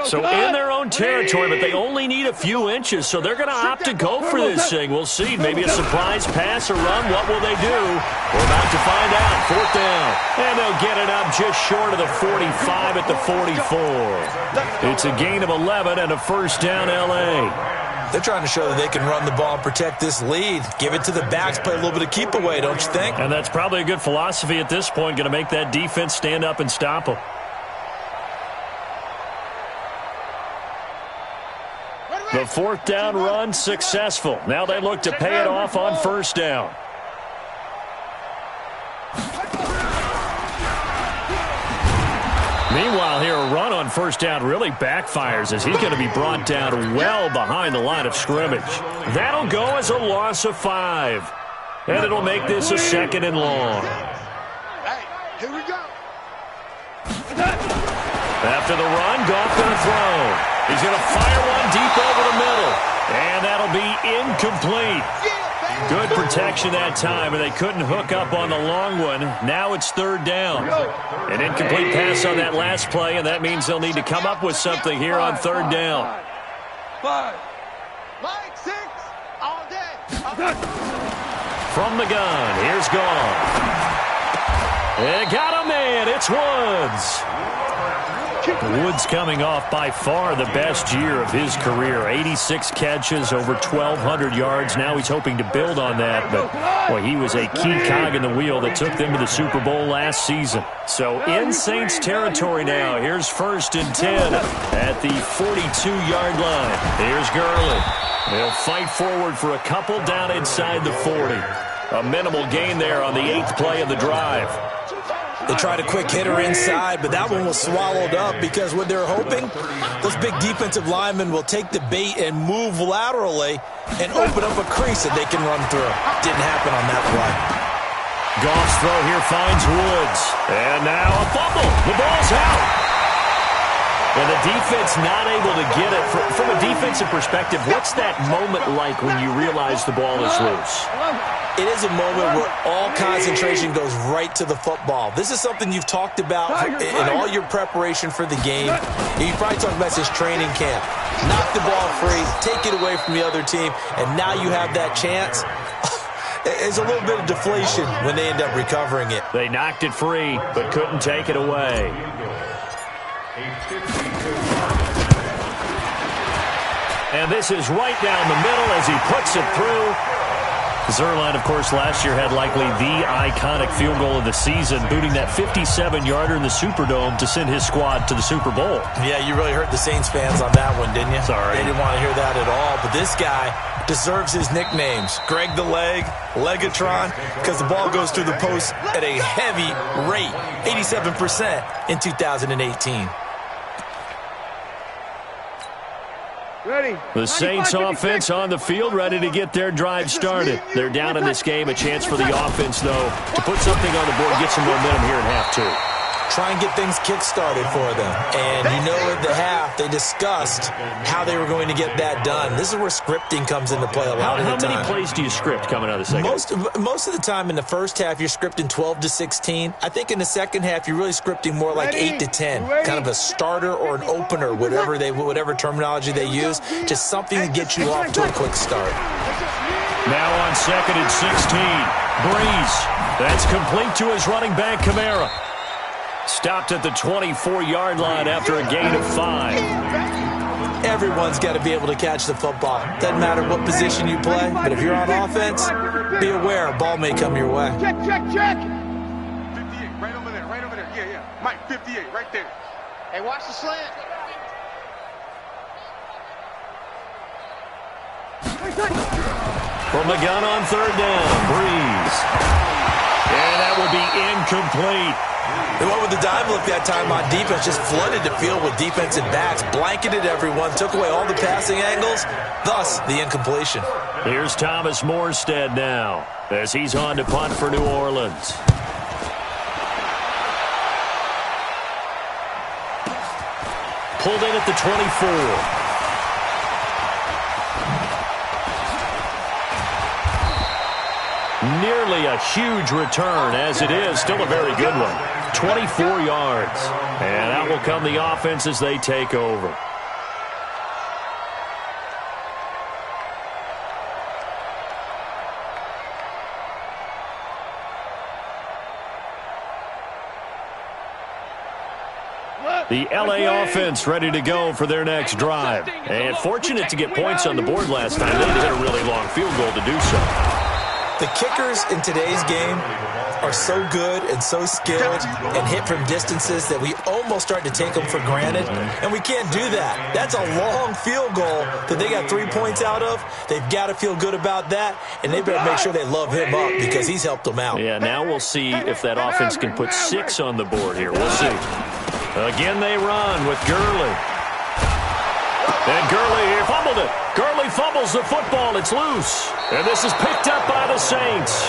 So in their own territory, but they only need a few inches, so they're going to opt to go for this thing. We'll see. Maybe a surprise pass or run. What will they do? We're about to find out. 4th down. And they'll get it up just short of the 45 at the 44. It's a gain of 11 and a first down, L.A. They're trying to show that they can run the ball and protect this lead. Give it to the backs, play a little bit of keep away, don't you think? And that's probably a good philosophy at this point, going to make that defense stand up and stop them. The 4th down run successful. Now they look to pay it off on first down. Meanwhile here, a run on first down really backfires as he's going to be brought down well behind the line of scrimmage. That'll go as a loss of 5. And it'll make this a 2nd and long. Here we go. After the run, Goff going to throw. He's going to fire one deep over the middle. And that'll be incomplete. Good protection that time, and they couldn't hook up on the long one. Now it's 3rd down. An incomplete pass on that last play, and that means they'll need to come up with something here on 3rd down. 5. Mike 6. All day. From the gun, here's Goff. And got a man. It's Woods. Woods coming off by far the best year of his career. 86 catches, over 1,200 yards. Now he's hoping to build on that, but boy, he was a key cog in the wheel that took them to the Super Bowl last season. So in Saints territory now, here's 1st and 10 at the 42-yard line. Here's Gurley. They'll fight forward for a couple down inside the 40. A minimal gain there on the 8th play of the drive. They tried a quick hitter inside, but that one was swallowed up because what they're hoping, those big defensive linemen will take the bait and move laterally and open up a crease that they can run through. Didn't happen on that play. Goff's throw here finds Woods. And now a fumble. The ball's out. And the defense not able to get it. From a defensive perspective, what's that moment like when you realize the ball is loose? It is a moment where all concentration goes right to the football. This is something you've talked about in all your preparation for the game. You probably talked about this training camp. Knock the ball free, take it away from the other team, and now you have that chance. There's a little bit of deflation when they end up recovering it. They knocked it free, but couldn't take it away. And this is right down the middle as he puts it through. Zuerlein, of course, last year had likely the iconic field goal of the season, booting that 57-yarder in the Superdome to send his squad to the Super Bowl. Yeah, you really hurt the Saints fans on that one, didn't you? Sorry. They didn't want to hear that at all. But this guy deserves his nicknames. Greg the Leg, Legatron, because the ball goes through the post at a heavy rate, 87% in 2018. Ready. The Saints offense on the field, ready to get their drive started. They're down in this game. A chance for the offense, though, to put something on the board, get some momentum here in half two. Try and get things kick-started for them. And you know at the half, they discussed how they were going to get that done. This is where scripting comes into play a lot of the time. How many plays do you script coming out of the second? Most of the time in the first half, you're scripting 12 to 16. I think in the second half, you're really scripting more like 8 to 10. Kind of a starter or an opener, whatever terminology they use. Just something to get you off to a quick start. Now on second and 16. Breeze. That's complete to his running back, Kamara. Stopped at the 24-yard line after a gain of 5. Everyone's got to be able to catch the football. Doesn't matter what position you play, but if you're on offense, be aware a ball may come your way. Check. 58, right over there. Yeah. Mike, 58, right there. Hey, watch the slant. From the gun on third down, Breeze. And that would be incomplete. They went with the dime look that time on defense, just flooded the field with defensive backs, blanketed everyone, took away all the passing angles, thus the incompletion. Here's Thomas Morstead now as he's on to punt for New Orleans. Pulled in at the 24. Nearly a huge return, as it is. Still a very good one. 24 yards. And out will come the offense as they take over. The LA offense ready to go for their next drive. And fortunate to get points on the board last time. They hit a really long field goal to do so. The kickers in today's game are so good and so skilled and hit from distances that we almost start to take them for granted, and we can't do that. That's a long field goal that they got 3 points out of. They've got to feel good about that, and they better make sure they love him up because he's helped them out. Yeah, now we'll see if that offense can put 6 on the board here. We'll see. Again, they run with Gurley. And Gurley here fumbled it. Gurley fumbles the football. It's loose. And this is picked up by the Saints.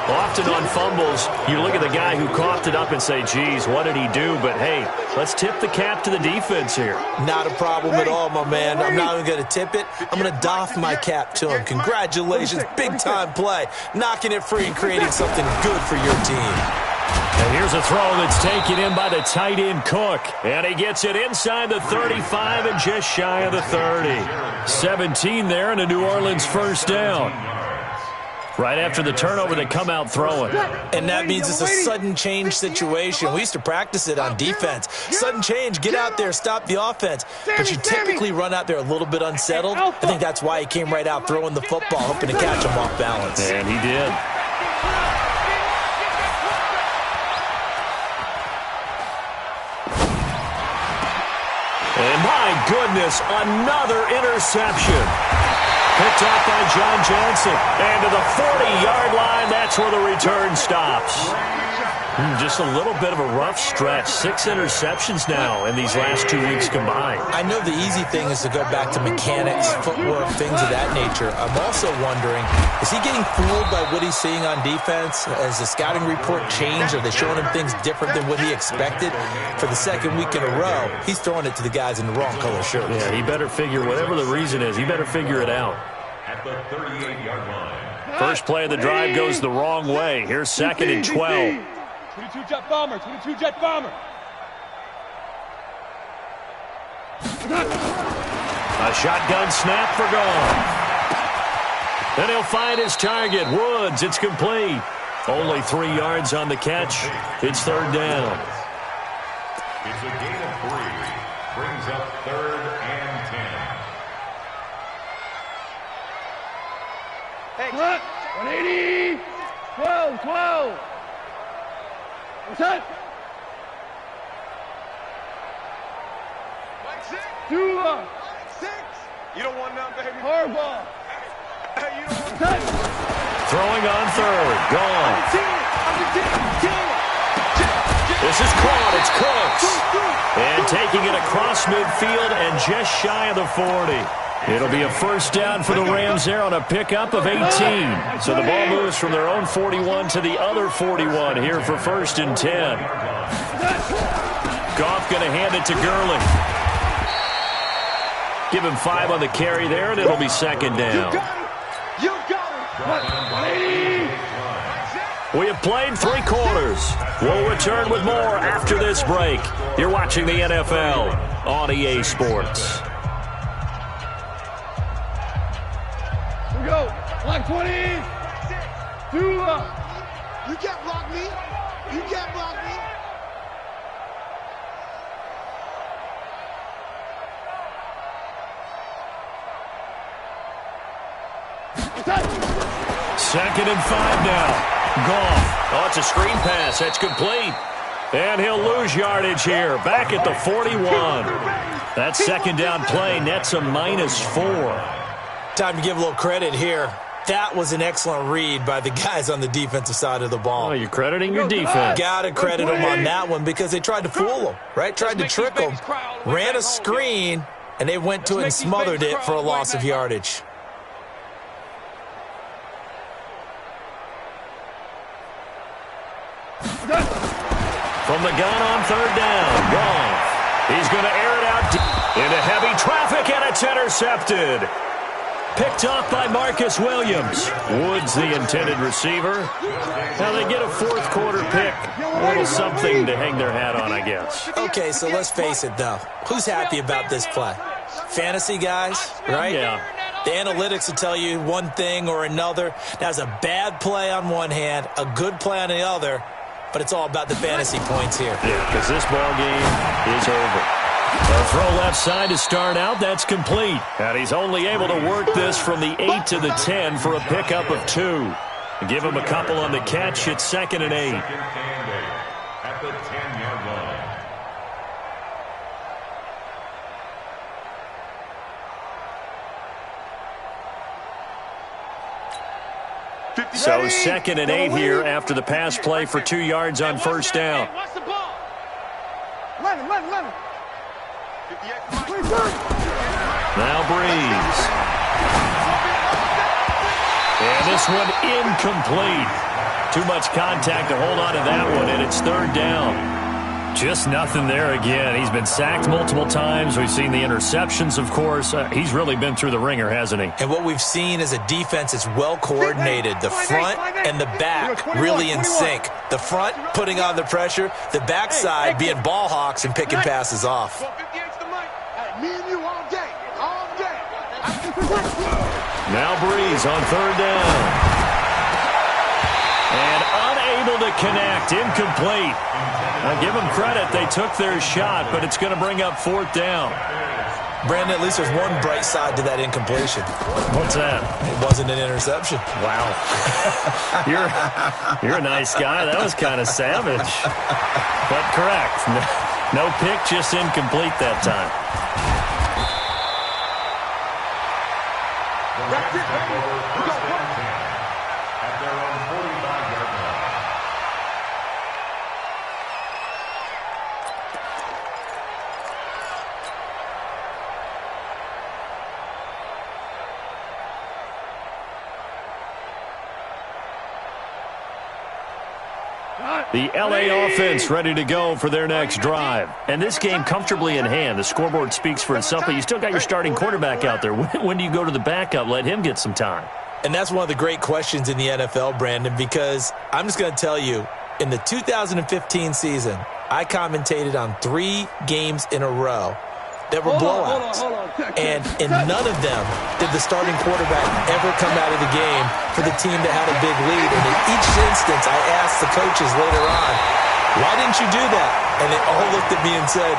Often on fumbles, you look at the guy who coughed it up and say, geez, what did he do? But, hey, let's tip the cap to the defense here. Not a problem at all, my man. I'm not even going to tip it. I'm going to doff my cap to him. Congratulations. Big-time play. Knocking it free and creating something good for your team. And here's a throw that's taken in by the tight end Cook. And he gets it inside the 35 and just shy of the 30. 17 there and a New Orleans first down. Right after the turnover, they come out throwing. And that means it's a sudden change situation. We used to practice it on defense. Sudden change, get out there, stop the offense. But you typically run out there a little bit unsettled. I think that's why he came right out throwing the football, hoping to catch him off balance. And he did. And my goodness, another interception. Picked off by John Johnson. And to the 40-yard line, that's where the return stops. Just a little bit of a rough stretch. 6 interceptions now in these last 2 weeks combined. I know the easy thing is to go back to mechanics, footwork, things of that nature. I'm also wondering, is he getting fooled by what he's seeing on defense? Has the scouting report changed? Are they showing him things different than what he expected? For the second week in a row, he's throwing it to the guys in the wrong color shirts. Yeah, he better figure, whatever the reason is, he better figure it out. At the 38-yard line. First play of the drive goes the wrong way. Here's 2nd and 12. 22 Jet Bomber, 22 Jet Bomber. A shotgun snap for gone. Then he'll find his target, Woods. It's complete. Only 3 yards on the catch. It's 3rd down. It's a gain of 3. Brings up 3rd and 10. Hey, 180. 12. What's that? 2 up. 6. You don't want none, baby. Hardball. Hey, you don't want that. Throwing on 3rd. Gone. This is caught. It's Cooks. And taking it across midfield and just shy of the 40. It'll be a 1st down for the Rams there on a pickup of 18. So the ball moves from their own 41 to the other 41 here for 1st and 10. Goff going to hand it to Gurley. Give him 5 on the carry there, and it'll be 2nd down. You got it. We have played 3 quarters. We'll return with more after this break. You're watching the NFL on EA Sports. Go. Block 20. 2 up. You can't block me. You can't block me. Second and 5 now. Goff. Oh, it's a screen pass. That's complete. And he'll lose yardage here. Back at the 41. That 2nd down play nets a -4. Time to give a little credit here. That was an excellent read by the guys on the defensive side of the ball. Oh, you're crediting your defense. Got to credit them on that one because they tried to fool them, right? Tried to trick them. Ran a screen, and they went to it and smothered it for a loss of yardage. From the gun on 3rd down. Goff. He's going to air it out into heavy traffic, and it's intercepted. Picked off by Marcus Williams. Woods, the intended receiver. Now they get a 4th quarter pick. A little something to hang their hat on, I guess. Okay, so let's face it, though. Who's happy about this play? Fantasy guys, right? Yeah. The analytics will tell you one thing or another. That's a bad play on one hand, a good play on the other, but it's all about the fantasy points here. Yeah, because this ball game is over. A throw left side to start out. That's complete. And he's only able to work this from the 8 to the 10 for a pickup of 2. Give him a couple on the catch. It's 2nd and 8. At the 10-yard line. So 2nd and 8 here after the pass play for 2 yards on 1st down. Watch the ball. Let him. Now Breeze. And this one incomplete. Too much contact to hold on to that one, and it's 3rd down. Just nothing there again. He's been sacked multiple times. We've seen the interceptions, of course. He's really been through the ringer, hasn't he? And what we've seen is a defense that's well coordinated. The front and the back really in sync. The front putting on the pressure. The backside being ball hawks and picking passes off. Me and you all day. Now Breeze on 3rd down. And unable to connect. Incomplete. Now give them credit. They took their shot, but it's going to bring up 4th down. Brandon, at least there's one bright side to that incompletion. What's that? It wasn't an interception. Wow. You're a nice guy. That was kind of savage. But correct. No pick, just incomplete that time. That's it, baby. We got 1. At their own 45-yard line. The LA offense ready to go for their next drive. And this game comfortably in hand. The scoreboard speaks for itself, but you still got your starting quarterback out there. When do you go to the backup? Let him get some time. And that's one of the great questions in the NFL, Brandon, because I'm just going to tell you, in the 2015 season, I commentated on 3 games in a row that were blowouts. And in none of them did the starting quarterback ever come out of the game for the team that had a big lead. And in each instance, I asked the coaches later on, why didn't you do that? And they all looked at me and said,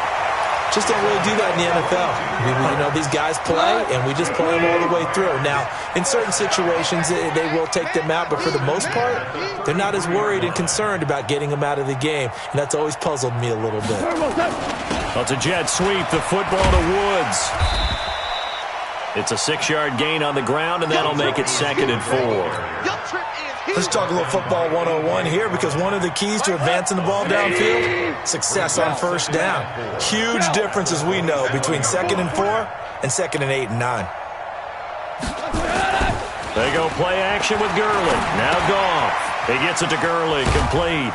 just don't really do that in the NFL. These guys play, and we just play them all the way through. Now, in certain situations, they will take them out, but for the most part, they're not as worried and concerned about getting them out of the game, and that's always puzzled me a little bit. Well, it's a jet sweep, the football to Woods. It's a 6-yard gain on the ground, and that'll make it 2nd and 4. Let's talk a little football 101 here, because one of the keys to advancing the ball downfield, success on first down. Huge difference, as we know, between 2nd and 4 and 2nd and 8 and 9. They go play action with Gurley. Now Goff. He gets it to Gurley, complete.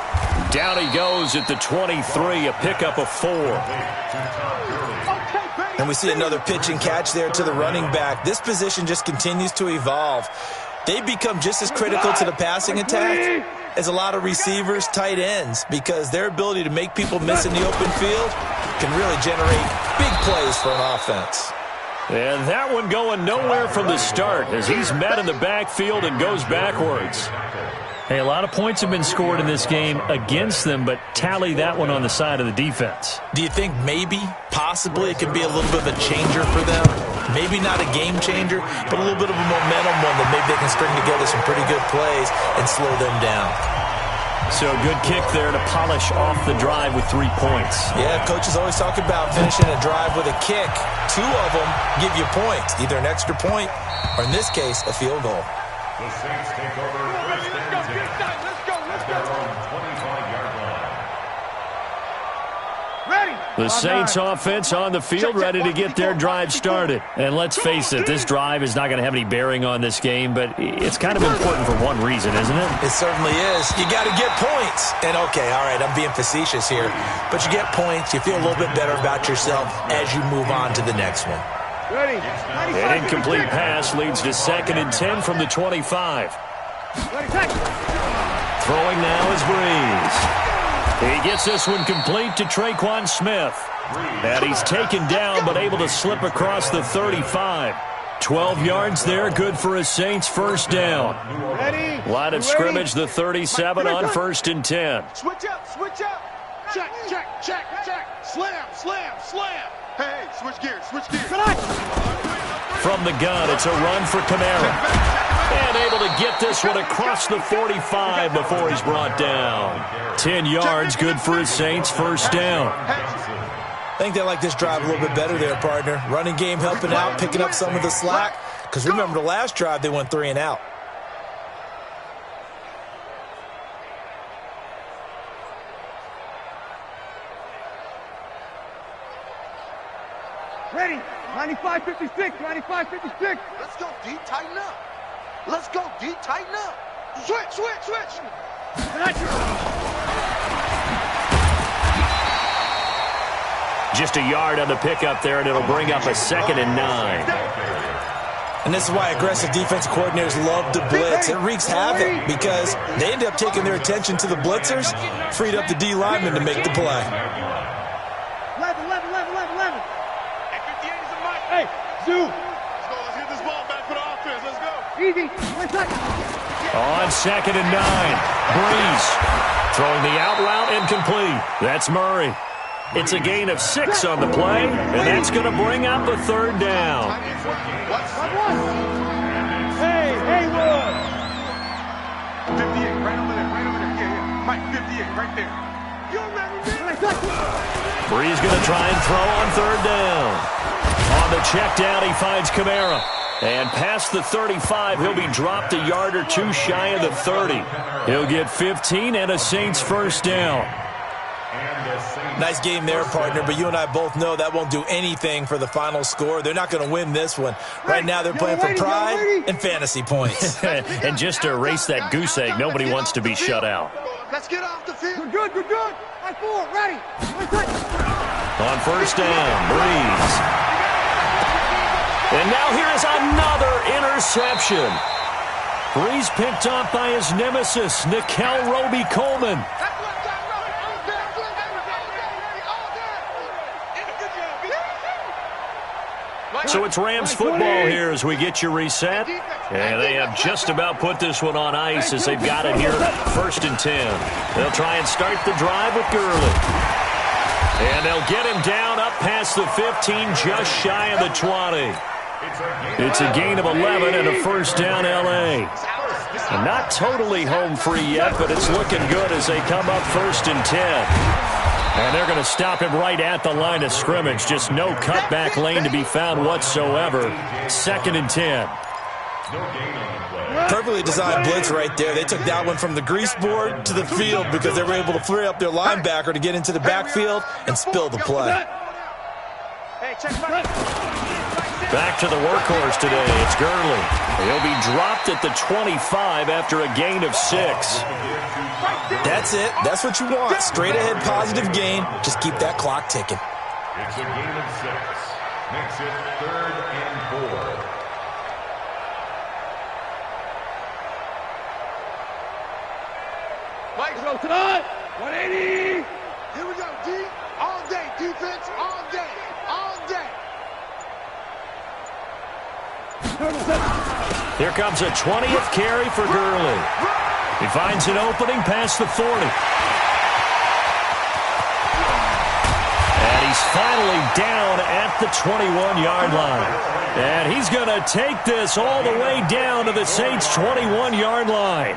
Down he goes at the 23, a pickup of 4. And we see another pitch and catch there to the running back. This position just continues to evolve. They become just as critical to the passing attack as a lot of receivers, tight ends, because their ability to make people miss in the open field can really generate big plays for an offense. And that one going nowhere from the start as he's met in the backfield and goes backwards. Hey, a lot of points have been scored in this game against them, but tally that one on the side of the defense. Do you think maybe, possibly, it could be a little bit of a changer for them? Maybe not a game changer, but a little bit of a momentum one that maybe they can string together some pretty good plays and slow them down. So a good kick there to polish off the drive with 3 points. Yeah, coaches always talk about finishing a drive with a kick. 2 of them give you points, either an extra point or, in this case, a field goal. The Saints take over first and 10 at their own 25-yard line. The Saints offense on the field, ready to get their drive started. And let's face it, this drive is not going to have any bearing on this game, but it's kind of important for one reason, isn't it? It certainly is. You got to get points. And, okay, all right, I'm being facetious here, but you get points, you feel a little bit better about yourself as you move on to the next one. An incomplete pass leads to 2nd and 10 from the 25. Throwing now is Breeze. He gets this one complete to Traquan Smith. And he's taken down but able to slip across the 35. 12 yards there, good for a Saints first down. Line of scrimmage, the 37 on 1st and 10. Switch up. Check. Slam. Hey, switch gears. From the gun, it's a run for Kamara. And able to get this one across the 45 before he's brought down. 10 yards, good for his Saints first down. I think they like this drive a little bit better there, partner. Running game helping out, picking up some of the slack. Because remember, the last drive, they went 3 and out. Ready. 95-56. Let's go D, tighten up. Switch. Just a yard on the pickup there, and it'll bring up a 2nd and 9. And this is why aggressive defensive coordinators love to blitz. It wreaks havoc because they end up taking their attention to the blitzers, freed up the D lineman to make the play. 11. Hey, Zoo. Let's hit this ball back for the offense. Let's go. Easy. On 2nd and 9, Breeze throwing the out route incomplete. That's Murray. It's a gain of 6 on the play, and that's going to bring up a 3rd down. Hey, Haywood. 58, right over there. Yeah. Mike, 58, right there. Breeze going to try and throw on 3rd down. On the check down, he finds Kamara. And past the 35, he'll be dropped a yard or 2 shy of the 30. He'll get 15 and a Saints first down. Nice game there, partner, but you and I both know that won't do anything for the final score. They're not going to win this one. Right now, they're playing for pride and fantasy points. And just to erase that goose egg, nobody wants to be shut out. Let's get off the field. We're good, we're good. High four, ready. On first down, Breeze. And now here is another interception. Breeze picked off by his nemesis, Nikel Roby-Coleman. So it's Rams football here as we get you reset. And they have just about put this one on ice as they've got it here, 1st and 10. They'll try and start the drive with Gurley. And they'll get him down up past the 15, just shy of the 20. It's a gain of 11 and a first down L.A. And not totally home free yet, but it's looking good as they come up 1st and 10. And they're going to stop him right at the line of scrimmage. Just no cutback lane to be found whatsoever. 2nd and 10. Perfectly designed blitz right there. They took that one from the grease board to the field because they were able to free up their linebacker to get into the backfield and spill the play. Back to the workhorse today. It's Gurley. He'll be dropped at the 25 after a gain of 6. That's it. That's what you want. Straight ahead positive gain. Just keep that clock ticking. It's a gain of 6. Makes it 3rd and 4. Let's go tonight. 180. Here we go, D. All day, defense, all day, all day. Here comes a 20th carry for Gurley. He finds an opening past the 40. And he's finally down at the 21-yard line. And he's going to take this all the way down to the Saints' 21-yard line.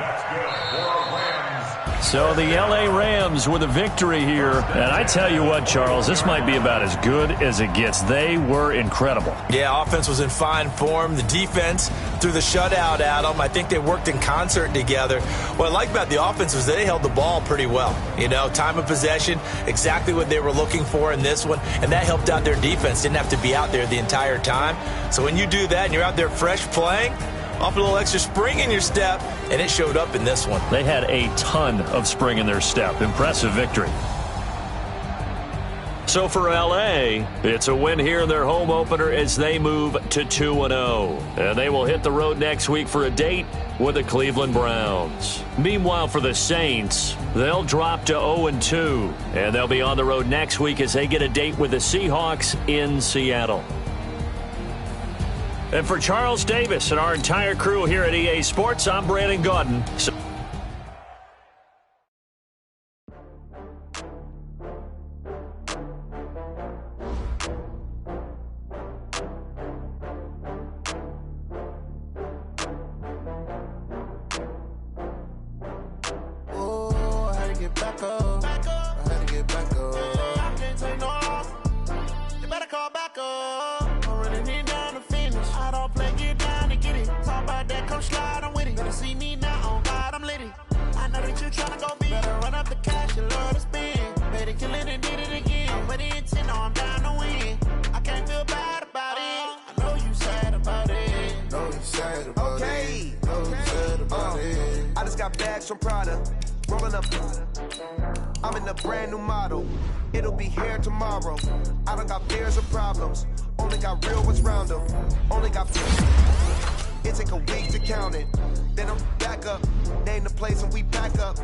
So the L.A. Rams with a victory here. And I tell you what, Charles, this might be about as good as it gets. They were incredible. Yeah, offense was in fine form. The defense threw the shutout at them. I think they worked in concert together. What I like about the offense was they held the ball pretty well. You know, time of possession, exactly what they were looking for in this one. And that helped out their defense. Didn't have to be out there the entire time. So when you do that and you're out there fresh playing, off a little extra spring in your step, and it showed up in this one. They had a ton of spring in their step. Impressive victory. So for L.A., it's a win here in their home opener as they move to 2-0. And they will hit the road next week for a date with the Cleveland Browns. Meanwhile, for the Saints, they'll drop to 0-2. And they'll be on the road next week as they get a date with the Seahawks in Seattle. And for Charles Davis and our entire crew here at EA Sports, I'm Brandon Gaudin. Oh, I had to get back up. I had to get back up. I can't take no loss. You better call back up. I'm running it down to finish. I don't play, get down to get it. Talk about that, come slide, I'm with it. Better see me now, on God, I'm litty. I know that you tryna go big. Better run up the cash, you love to spend. Better kill it and did it again. I'm with the intent, no, I'm down to win. I can't feel bad about it. I know you sad about it. Know you sad about it. Know you sad about it. I just got bags from Prada. Rolling up. I'm in a brand new model. It'll be here tomorrow. I don't got fears or problems. Only got real ones round them. Only got it take a week to count it. Then I'm back up. Name the place and we back up.